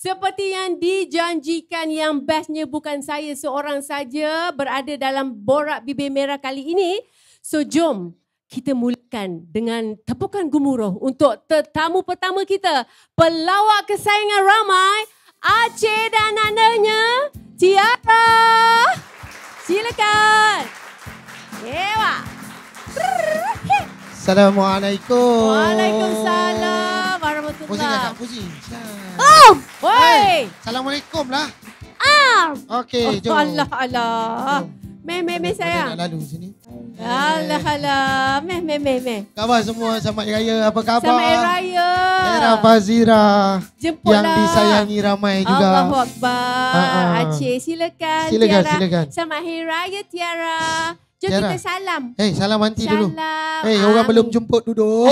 Seperti yang dijanjikan, yang bestnya bukan saya seorang saja berada dalam Borak Bibir Merah kali ini. So jom kita mulakan dengan tepukan gemuruh untuk tetamu pertama kita. Pelawak kesayangan ramai, Aceh dan anaknya Tiara. Silakan. Ewa. Assalamualaikum. Waalaikumsalam warahmatullahi. Pusing tak? Pusing. Oh, woi. Assalamualaikum lah. Oh, Okey, jom. Allah. Meh sayang. Nak lalu sini. Alah. Meh. Khabar semua, selamat Hari Raya. Apa khabar? Selamat Hari Raya. Era Fazira. Jemputlah. Yang disayangi ramai juga. Allahu Akbar. Aceh, silakan. Silakan. Selamat Hari Raya Tiara. Jom Tiara. kita salam. Salam aunty dulu. Salam. Orang belum jemput duduk.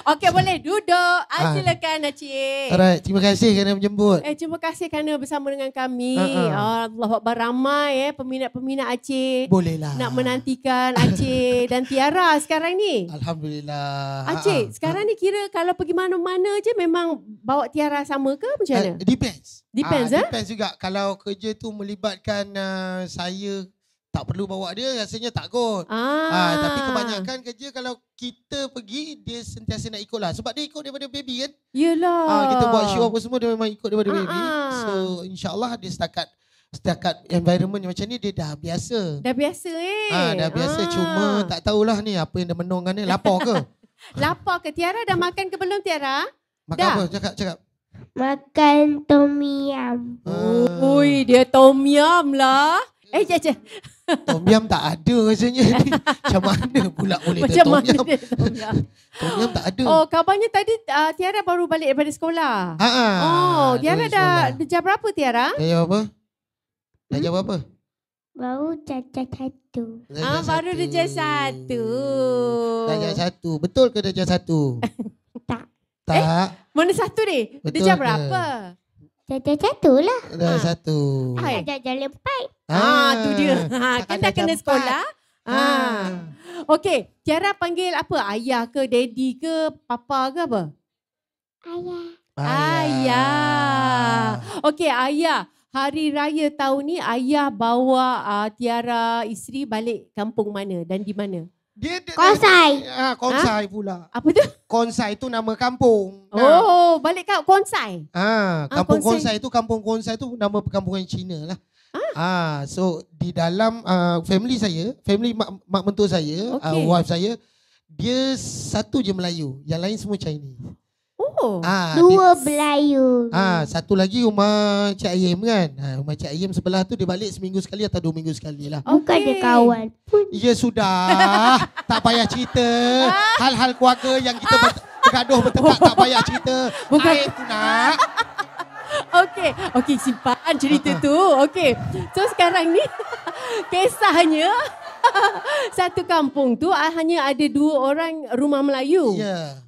Okey, boleh duduk. Silakan Aceh. Alright, terima kasih kerana menjemput. Terima kasih kerana bersama dengan kami. Allahu Akbar, ramai peminat-peminat Aceh. Bolehlah. Nak menantikan Aceh dan Tiara sekarang ni. Alhamdulillah. Aceh, sekarang ni kira kalau pergi mana-mana je memang bawa Tiara sama ke macam mana? Depends. Depends. Depends juga. Kalau kerja tu melibatkan saya tak perlu bawa dia, rasanya tak kot. Tapi kebanyakan kerja kalau kita pergi, dia sentiasa nak ikut lah. Sebab dia ikut daripada baby kan. Yelah. Kita buat show apa semua, dia memang ikut daripada baby. So insyaAllah dia setakat environment macam ni, dia dah biasa. Dah biasa Dah biasa, cuma tak tahulah ni apa yang dia menungkan ni. Lapar ke? Lapar ke? Tiara dah makan ke belum Tiara? Makan dah. apa? Cakap. Makan tom yum. Ui, dia tom yum lah. Cik. Tom yum tak ada rasanya ni. Macam mana pula boleh ada tom yum? Tom yum tak ada. Oh, kabarnya tadi Tiara baru balik daripada sekolah. Tiara dah jam berapa Tiara? Dah jam apa? Dah jam apa? Baru jam 1. Baru dah jam 1. Dah jam 1. Betul ke dah jam 1? Tak. Mana satu ni? Betul Dia jam ke? berapa? Jam 1 lah. Dah 1. Dah jam 4. Tu dia. Kan dah kena sekolah. Okey, Tiara panggil apa? Ayah ke, daddy ke, papa ke apa? Ayah. Okey, ayah. Hari Raya tahun ni ayah bawa Tiara isteri balik kampung mana dan di mana? Konsai. Konsai pula. Apa tu? Konsai tu nama kampung. Balik kat Konsai. Kampung Konsai tu, kampung Konsai tu nama perkampungan Cina lah. So di dalam family saya, family mak mentua saya, wife saya, dia satu je Melayu, yang lain semua Chinese. Dua Melayu. Satu lagi rumah Cik Ayim kan. Rumah Cik Ayim sebelah tu dia balik seminggu sekali atau 2 minggu sekali lah. Bukan dia kawan pun. Ya sudah. Tak payah cerita. Hal-hal keluarga yang kita bergaduh bertekak tak payah cerita. Bukan. Air tu nak. Okey, simpan cerita tu. Okey. So sekarang ni kisahnya satu kampung tu hanya ada 2 orang rumah Melayu. Ya.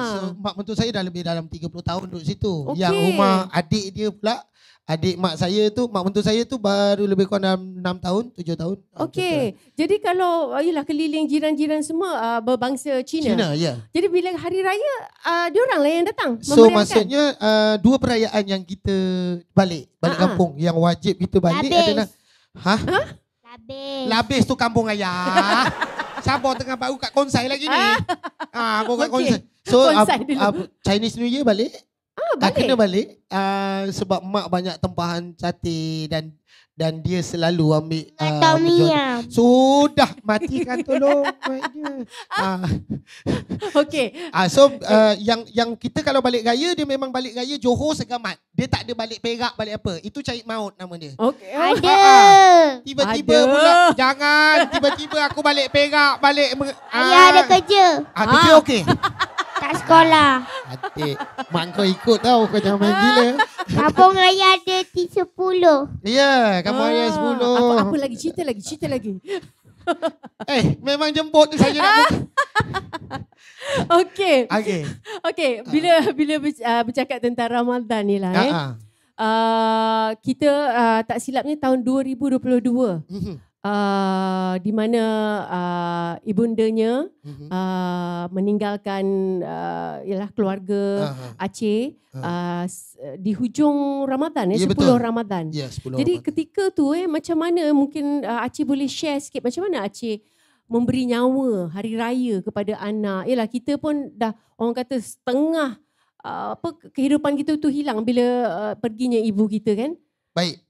So mak mentua saya dah lebih dalam 30 tahun duduk situ. Yang rumah adik dia pula, adik mak saya tu, mak mentua saya tu baru lebih kurang dalam 6 tahun, 7 tahun. Okey. Jadi kalau keliling jiran-jiran semua berbangsa Cina. Ya. Jadi bila hari raya diorang lah yang datang So memeriahkan. maksudnya 2 perayaan yang kita balik kampung yang wajib kita balik adalah Labis tu kampung ayah. Sabar tengah baru kat Konsai lagi ni. Aku kat Konsai. So Chinese New Year balik. Kena balik sebab mak banyak tempahan sate dan dia selalu ambil tom yum. Sudah matikan tolong. Okey. So yang kita kalau balik raya, dia memang balik raya Johor Segamat. Dia tak ada balik Perak, balik apa. Itu Cahit Maut nama dia. Okey. Ada. Tiba-tiba pula jangan tiba-tiba aku balik Perak, balik Ayah ada kerja. Kerja okey. Tak sekolah. Adik, mak kau ikut tau, kau jangan main gila. Kampung ayah ada 10. Ya, kamu ayah 10. Apa lagi? Cerita lagi. Memang jemput saya nak. Okey. Okey. Bila bercakap tentang Ramadan ni lah kita tak silapnya tahun 2022. di mana ibundanya meninggalkan ialah keluarga Aceh di hujung Ramadan, Ya, 10 betul. Ramadan. Ya, 10 Jadi Ramadan. ketika tu macam mana mungkin Aceh boleh share sikit macam mana Aceh memberi nyawa hari raya kepada anak. Yalah, kita pun dah orang kata setengah kehidupan kita tu hilang bila perginya ibu kita kan. Baik,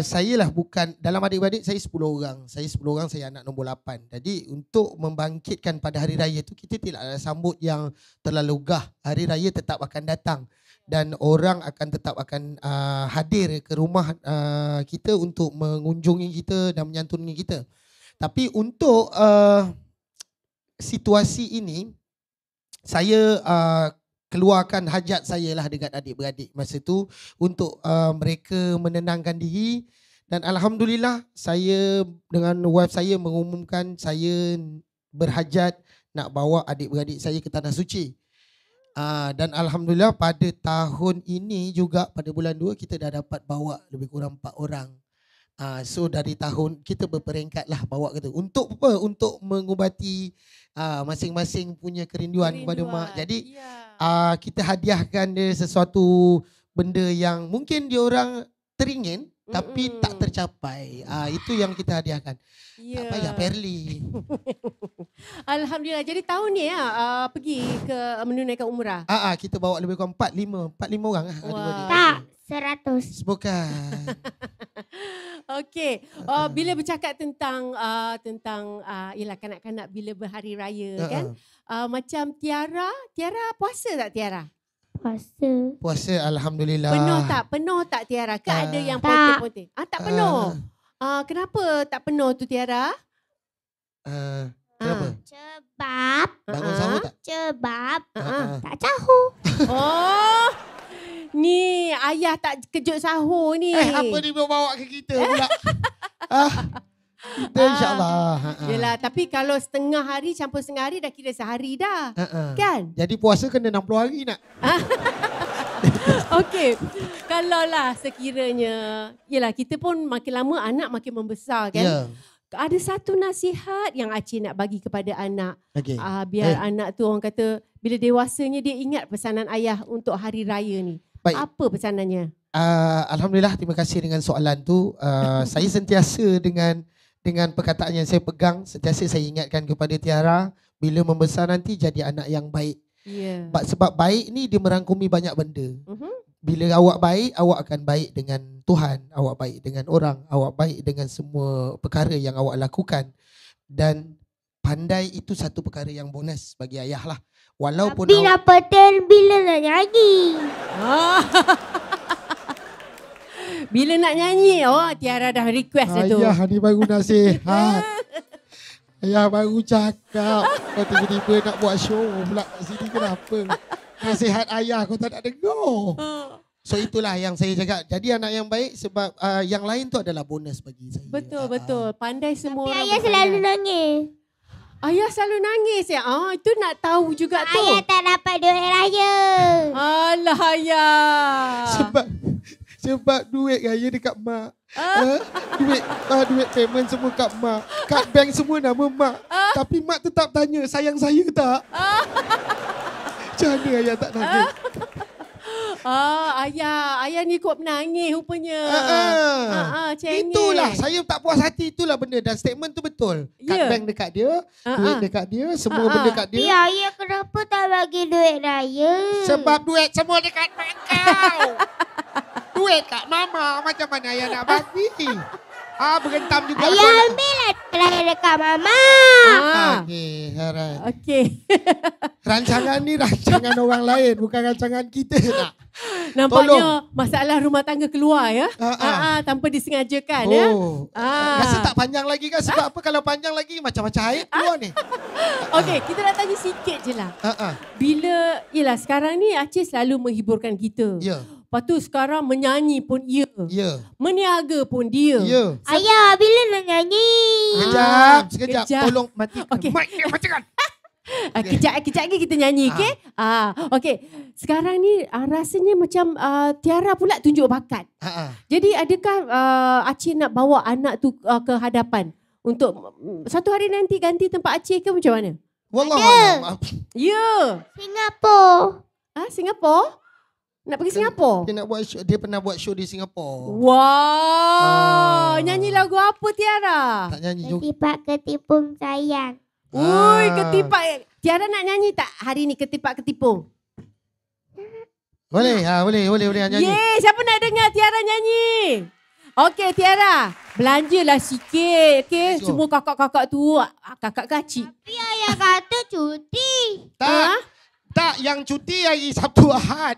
saya lah bukan, dalam adik-beradik saya 10 orang. Saya 10 orang, saya anak nombor 8. Jadi untuk membangkitkan pada hari raya tu, kita tidak ada sambut yang terlalu gah. Hari raya tetap akan datang. Dan orang tetap akan hadir ke rumah kita untuk mengunjungi kita dan menyantuni kita. Tapi untuk situasi ini, saya keluarkan hajat saya lah dengan adik-beradik masa tu untuk mereka menenangkan diri. Dan Alhamdulillah saya dengan wife saya mengumumkan saya berhajat nak bawa adik-beradik saya ke Tanah Suci. Dan Alhamdulillah pada tahun ini juga pada bulan 2 kita dah dapat bawa lebih kurang 4 orang. So dari tahun kita berperingkat lah bawa ke tu. Untuk apa? Untuk mengubati masing-masing punya kerinduan kepada mak. Jadi kita hadiahkan dia sesuatu benda yang mungkin dia orang teringin tapi tak tercapai. Itu yang kita hadiahkan. Tak payah Perli. Alhamdulillah. Jadi tahun ni pergi ke menunaikan umrah. Kita bawa lebih kurang 45 orang lah. Adik-beradik. Tak, 100. Bukan. Okey. Bila bercakap tentang ialah kanak-kanak bila berhari raya kan. Macam Tiara puasa tak Tiara? Puasa. Alhamdulillah. Penuh tak Tiara? Ke ada yang ponteng-ponteng? Tak penuh. Kenapa tak penuh tu Tiara? Kenapa? Sebab Bangun sahur tak? tak sahur. Oh, ni ayah tak kejut sahur ni. Apa ni bawa ke kita pula? Kita insyaAllah. Yelah, tapi kalau setengah hari campur setengah hari dah kira sehari dah. Kan? Jadi puasa kena 60 hari nak. Okey. Kalaulah sekiranya, yelah kita pun makin lama anak makin membesar kan. Ya. Ada satu nasihat yang Aceh nak bagi kepada anak. Okay. Biar anak tu orang kata bila dewasanya dia ingat pesanan ayah untuk hari raya ni. Baik. Apa pesanannya? Alhamdulillah, terima kasih dengan soalan tu. Saya sentiasa dengan perkataan yang saya pegang, sentiasa saya ingatkan kepada Tiara, bila membesar nanti jadi anak yang baik. Yeah. Sebab baik ni dia merangkumi banyak benda. Bila awak baik, awak akan baik dengan Tuhan, awak baik dengan orang, awak baik dengan semua perkara yang awak lakukan. Dan pandai itu satu perkara yang bonus bagi ayah lah. Walaupun Tapi nak petel bila nak nyanyi. Bila nak nyanyi, Tiara dah request dah tu. Ayah ni baru nasihat. Ayah baru cakap. Kau tiba-tiba nak buat show pula kat sini, kenapa? Nasihat ayah kau tak nak dengar. So itulah yang saya cakap. Jadi anak yang baik sebab yang lain tu adalah bonus bagi saya. Betul. Pandai semua Tapi orang. ayah selalu nangis. Ayah selalu nangis ya. Itu nak tahu juga tu. Ayah tak dapat duit raya. Alah ayah. Sebab duit raya dekat mak. Duit payment semua kat mak. Kad bank semua nama mak. Tapi mak tetap tanya, sayang saya tak? Macam mana ayah tak nangis? Ayah ni kok menangis rupanya. Cengeng. Itulah, saya tak puas hati, itulah benda. Dan statement tu betul. Kad bank dekat dia, duit dekat dia, semua benda dekat dia. Ya, ayah kenapa tak bagi duit raya? Sebab duit semua dekat mak kau. Duit kat mama, macam mana ayah nak bagi? Berentam juga. Ayah ambil lah raya dekat mama. Okey, alright. Okey. Rancangan ni rancangan orang lain, bukan rancangan kita nak. Nampaknya masalah rumah tangga keluar ya. Tanpa disengajakan ya. Rasa tak panjang lagi kan? Sebab apa kalau panjang lagi macam-macam air keluar ni. Okey, kita nak tanya sikit je lah. Bila, yelah sekarang ni Aceh selalu menghiburkan kita. Ya. Lepas tu sekarang menyanyi pun ia. Ya. Meniaga pun dia. Ya. Ayah, bila nak nyanyi? Sekejap. Tolong matikan. Okey. Matikan. Kejap lagi kita nyanyi, okey? Okey. Sekarang ni rasanya macam Tiara pula tunjuk bakat. Jadi adakah Aceh nak bawa anak tu ke hadapan untuk satu hari nanti ganti tempat Aceh ke macam mana? Wallahualam. Ya. Singapura. Singapura? Nak pergi Singapura? Dia pernah buat show di Singapura. Wow. Nyanyi lagu apa Tiara? Tak nyanyi juga. Ketipak ketipung sayang. Ui, ketipak. Tiara nak nyanyi tak hari ni ketipak ketipung? Boleh, boleh nyanyi. Yeay, siapa nak dengar Tiara nyanyi? Okey Tiara, belanjalah sikit. Okey, Let's go. semua kakak-kakak tu, kakak kacik. Tapi ayah kata cuti. Tak, yang cuti hari Sabtu Ahad.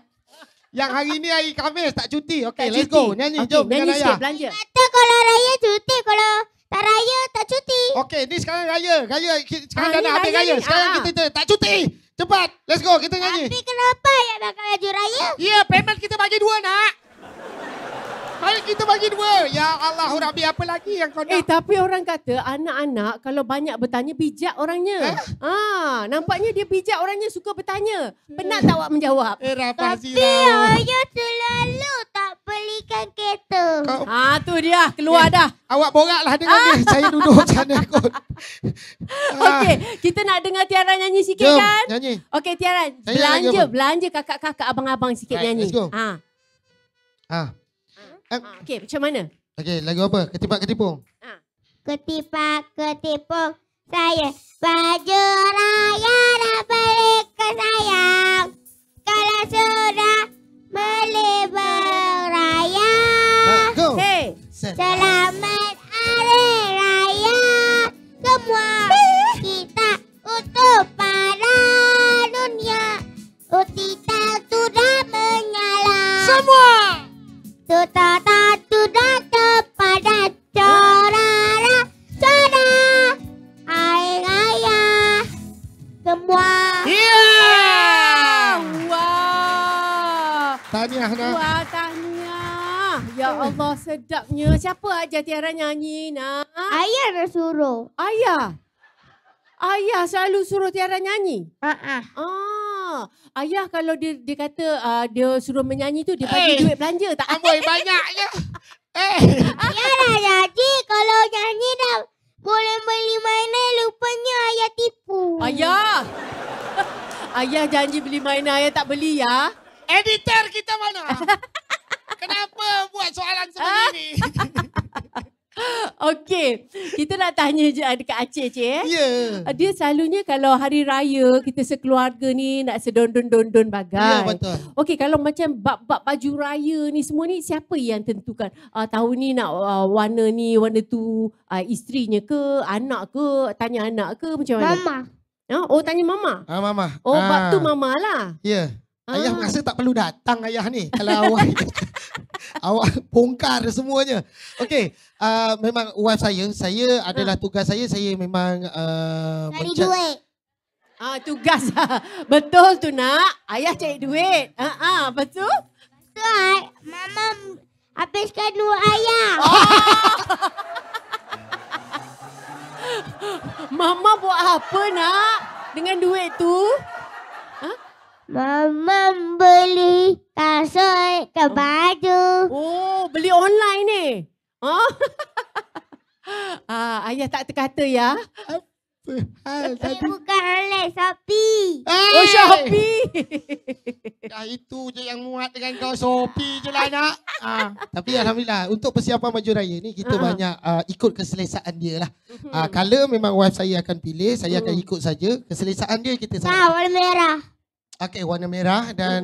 Yang hari ni hari Khamis tak cuti. Okey, Tak let's cuti. go. Nyanyi, Okey, jom nyanyi dengan sikit ayah. belanja. Kata kalau raya cuti, kalau tak raya tak cuti. Okey, ni sekarang raya. Sekarang dah ni nak habis raya raya. ni. Sekarang kita tak cuti. Cepat, let's go. Kita nyanyi. Tapi kenapa ayah pakai baju raya? Ya, payment kita bagi 2 nak. Mari kita bagi 2. Ya Allah, Rabbi, apa lagi yang kau nak? Tapi orang kata anak-anak kalau banyak bertanya bijak orangnya. Nampaknya dia bijak orangnya, suka bertanya. Penat tak awak menjawab? Rafa Tapi Zira. ayah selalu tak belikan kereta. Tu dia, keluar dah. Awak boraklah dengan dia. Saya duduk sana kot. Okey, kita nak dengar Tiara nyanyi sikit Jom, kan? nyanyi. Okey Tiara, Saya lagi apa? belanja kakak-kakak abang-abang sikit Right, nyanyi. let's go. Okey, macam mana? Okey, lagu apa? Ketipak ketipung. Ketipak ketipung saya baju raya nak beli ke sayang. Kalau sudah beli beraya. Go. Hey, Selamat Hari Raya semua kita untuk pada dunia. Kita sudah menyala. Semua. Tutata sudah kepada saudara. Hari Raya semua. wow. Tahniah nak. Wah, tahniah. Ya Allah, sedapnya. Siapa ajar Tiara nyanyi nak? Ayah nak suruh. Ayah. Ayah selalu suruh Tiara nyanyi. Ayah kalau dia kata dia suruh menyanyi tu dia bagi duit belanja tak? Amboi banyaknya. Ayah dah jadi kalau nyanyi dah boleh beli mainan lupanya ayah tipu. Ayah. Ayah janji beli mainan, ayah tak beli ya. Editor kita mana? Kenapa buat soalan seperti ini? Okey, kita nak tanya je dekat Aceh Cik. Ya. Dia selalunya kalau hari raya kita sekeluarga ni nak sedondon-dondon bagai. Ya, betul. Okey, kalau macam bab-bab baju raya ni semua ni siapa yang tentukan? Tahun ni nak warna ni, warna tu, isterinya ke, anak ke, tanya anak ke macam mana? Mama. Oh, tanya mama. Mama. Bab tu mama lah. Ya. Ayah rasa tak perlu datang ayah ni. Kalau awak bongkar semuanya. Okey, memang wife saya adalah tugas saya memang Cari duit. Tugas. Betul tu nak. Ayah cari duit. Betul? Betul. Mama habiskan duit ayah. Mama buat apa nak dengan duit tu? Mama beli kasut ke baju. Oh, beli online ni. Ayah tak terkata ya. Bukan online, Shopee. Oh, Shopee. Itu je yang muat dengan kau Shopee je lah nak. Tapi Alhamdulillah untuk persiapan baju raya ni kita banyak ikut keselesaan dia lah. Color memang wife saya akan pilih, saya akan ikut saja. Keselesaan dia kita Warna merah. Okey, warna merah dan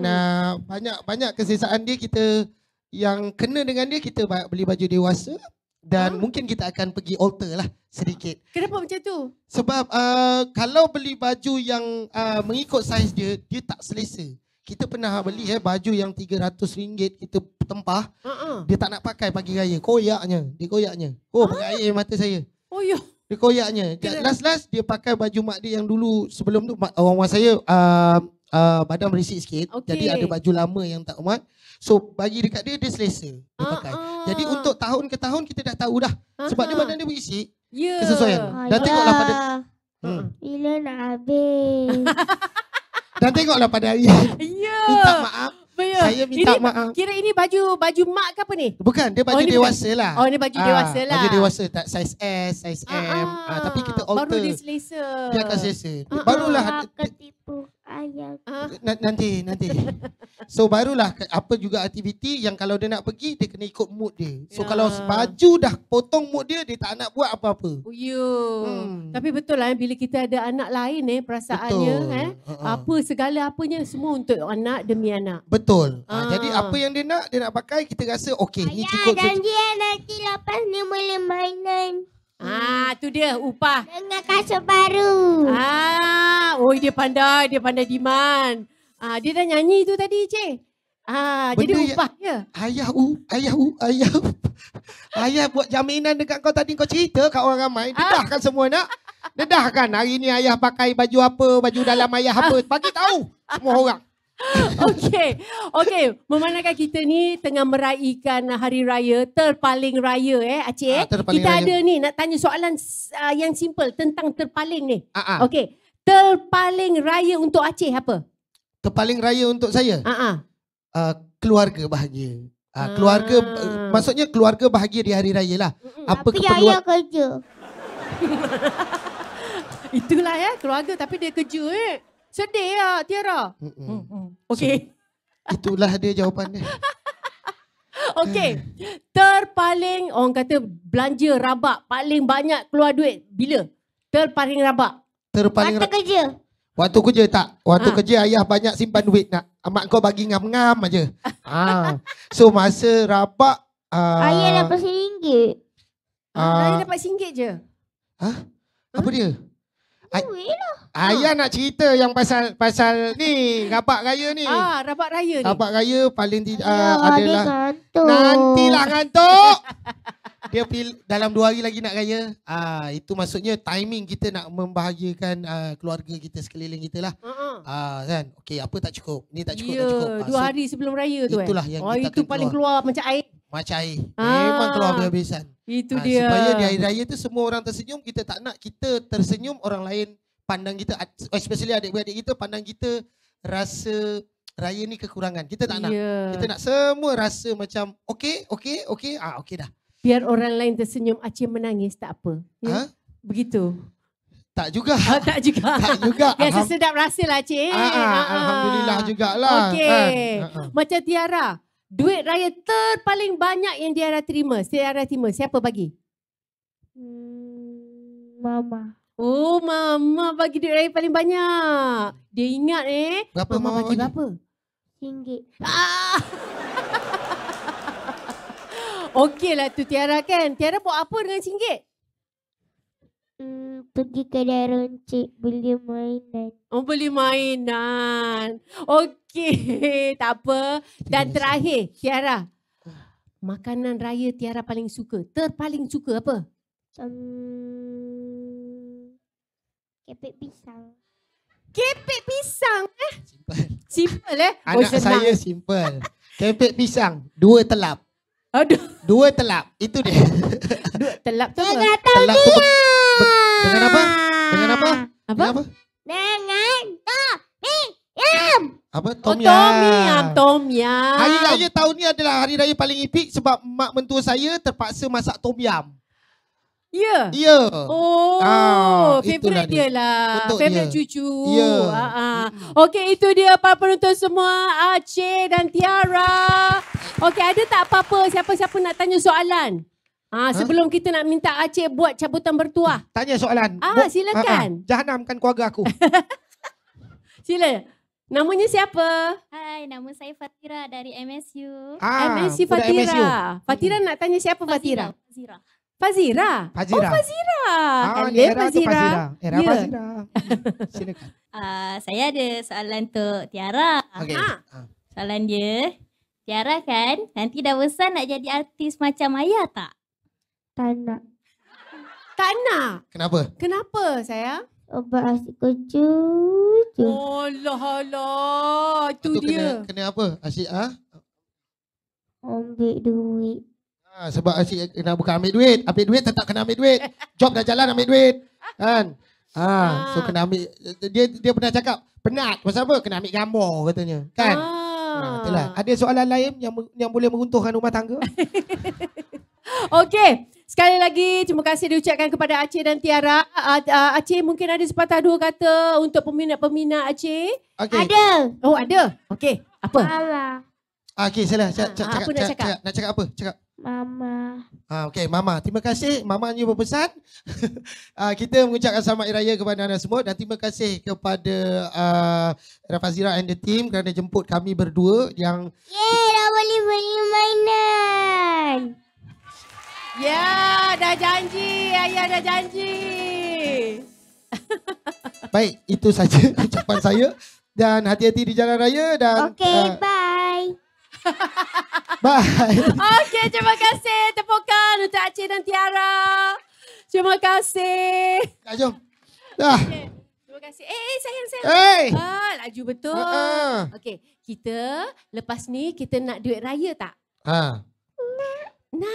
banyak keselesaan dia kita yang kena dengan dia kita beli baju dewasa dan mungkin kita akan pergi alter lah sedikit. Kenapa macam tu? Sebab kalau beli baju yang mengikut saiz dia tak selesa. Kita pernah beli baju yang RM300 kita tempah, dia tak nak pakai pagi raya, koyaknya. Pakai air mata saya. Oh ya. Dia koyaknya. Last dia pakai baju mak dia yang dulu sebelum tu orang saya badan berisik sikit. Okay. Jadi ada baju lama yang tak muat. So bagi dekat dia selesa dia pakai. Jadi untuk tahun ke tahun kita dah tahu dah. Sebab dia badan dia berisik. Ya. Kesesuaian. Dan tengoklah pada Bila nak habis. dan tengoklah pada hari Ya. minta maaf. Saya minta ini, maaf. Kira ini baju mak ke apa ni? Bukan, dia baju ni dewasa bukan. lah. Oh, ni baju dewasa lah. Baju dewasa, tak size S, size M. Tapi kita alter. Baru dia selesa. Dia akan selesa. Barulah ketipu ayam. nanti. So barulah apa juga aktiviti yang kalau dia nak pergi dia kena ikut mood dia. So kalau baju dah potong mood dia tak nak buat apa-apa. Tapi betul lah bila kita ada anak lain perasaannya apa segala apanya semua untuk anak demi anak. Betul. Jadi apa yang dia nak pakai kita rasa okey ni cukup. Janji nanti lepas ni boleh mainan. Tu dia upah. Dengan kasut baru. Oh dia pandai demand. Dia dah nyanyi tu tadi, Cik. Jadi upah je. Ayah buat jaminan dekat kau tadi kau cerita kat orang ramai. Dedah kan semua nak? Dedah kan hari ni ayah pakai baju apa, baju dalam ayah apa. Bagi tahu semua orang. Okey. Memandangkan kita ni tengah meraihkan hari raya terpaling raya Aceh. Terpaling kita raya. ada ni nak tanya soalan yang simple tentang terpaling ni. Okey. Terpaling raya untuk Aceh apa? Terpaling raya untuk saya? Keluarga bahagia. Keluarga maksudnya keluarga bahagia di hari raya lah. Apa tapi keperluan ayah kerja. Itulah keluarga tapi dia kerja Sedih ya Tiara. Okey. Itulah dia jawapan dia. Okey. Terpaling orang kata belanja rabak paling banyak keluar duit bila? Terpaling rabak. Waktu kerja. Waktu kerja tak. Waktu kerja ayah banyak simpan duit nak. Mak kau bagi ngam-ngam aja. So masa rabak Ayah dapat RM1. Ayah dapat RM1 je. Apa dia? Duit lah. Ayah nak cerita yang pasal ni rabak raya ni. Rabak raya ni. Rabak raya paling tidak Adalah ngantuk. Nantilah ngantuk. Dia dalam 2 hari lagi nak raya. Itu maksudnya timing kita nak membahagiakan keluarga kita sekeliling kita lah. Kan? Okey, apa tak cukup? Ni tak cukup, tak cukup. 2 hari sebelum raya tu itulah yang kita itu paling keluar macam air. Macam air. Memang keluar habis-habisan. Itu dia. Supaya di hari raya tu semua orang tersenyum, kita tak nak kita tersenyum, orang lain pandang kita, especially adik-beradik kita pandang kita rasa raya ni kekurangan. Kita tak nak. Kita nak semua rasa macam okey dah. Biar orang lain tersenyum, Aceh menangis tak apa. Begitu. Tak juga. Tak juga. Biar sesedap rasa lah Aceh. Alhamdulillah jugalah. Okey. Macam Tiara, duit raya terpaling banyak yang Tiara terima. Siapa bagi? Mama. Oh, Mama bagi duit raya paling banyak. Dia ingat Berapa Mama bagi berapa? RM1. Okey lah tu Tiara kan. Tiara buat apa dengan RM1? Pergi kedai roncik beli mainan. Oh, beli mainan. Okey, tak apa. Dan terakhir, Tiara. Makanan raya Tiara paling suka. Terpaling suka apa? Kepek pisang. Kepek pisang Simple Anak saya simple. Kepek pisang 2 telap. Aduh. 2 telap. Itu dia. 2 telap tu apa? Telap tu dengan apa? Dengan apa? Apa? Dengan Tom-yum. Apa? Tom yum. Hari raya tahun ni adalah hari raya paling epik sebab mak mentua saya terpaksa masak tom yum. Ya? Ya. Favorite dia lah. Untuk Favorite dia. cucu. Ya. Okey, itu dia para penonton semua. Aceh dan Tiara. Okey, ada tak apa-apa siapa-siapa nak tanya soalan? Sebelum kita nak minta Aceh buat cabutan bertuah. Tanya soalan. Silakan. Jahanamkan keluarga aku. Sila. Namanya siapa? Hai, nama saya Fatira dari MSU. MSU budak Fatira. MSU. Fatira nak tanya siapa Fatira? Fazira. Fazira. Oh, Fazira. Era tu Fazira. Era Ya. Fazira. Silakan. Saya ada soalan untuk Tiara. Okey. Soalan dia, Tiara kan nanti dah besar nak jadi artis macam ayah tak? Tak nak. Tak nak. Kenapa? Sayang? Obat asyik kerja je. Alah. Itu dia. Kena apa? Asyik Ambil duit. Sebab asyik kena bukan ambil duit tetap kena ambil duit. Job dah jalan ambil duit. Kan? So kena ambil. Dia pernah cakap penat. Pasal apa? Kena ambil gambar katanya. Kan? Itulah. Ada soalan lain yang boleh meruntuhkan rumah tangga? Okey. Sekali lagi terima kasih diucapkan kepada Aceh dan Tiara. Aceh mungkin ada sepatah dua kata untuk peminat-peminat Aceh. Okay. Ada. Oh ada. Okey. Apa? Mama. Okey, salah. apa nak cakap? Nak cakap apa? Cakap. Mama. Okey, Mama. Terima kasih. Mamanya berpesan. Kita mengucapkan selamat hari raya kepada anda semua dan terima kasih kepada Rafazira and the team kerana jemput kami berdua yang Yeay, dah boleh beli mainan. Ya, dah janji. Ayah dah janji. baik, itu saja ucapan saya dan hati-hati di jalan raya dan Okey, bye. bye. Okey, terima kasih. Tepukan untuk Aceh dan Tiara. Terima kasih. Jom. Dah. Okay. Terima kasih. Sayang. Hey. Laju betul. Okey, kita lepas ni kita nak duit raya tak?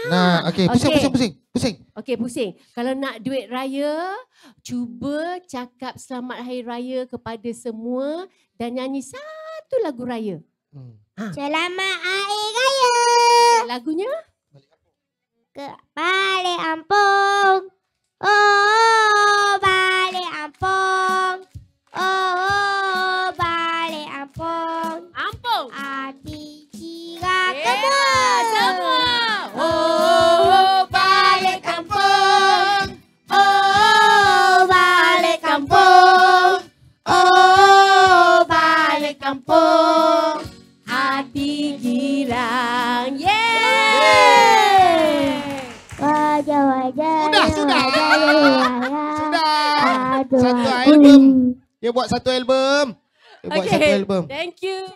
Nah, okey, pusing. Okey, pusing. Kalau nak duit raya, cuba cakap selamat hari raya kepada semua dan nyanyi satu lagu raya. Selamat hari raya. Lagunya? Ke balik Ampung. Oh, balik Ampung. Oh, balik Ampung. Ampung. Hati jiwa Semua. Oh, balik kampung. Oh, balik kampung. Oh, balik kampung. Hati girang. Wajah-wajah. Sudah. Aduh. Satu album. Dia buat satu album. Okay. Satu album. Thank you.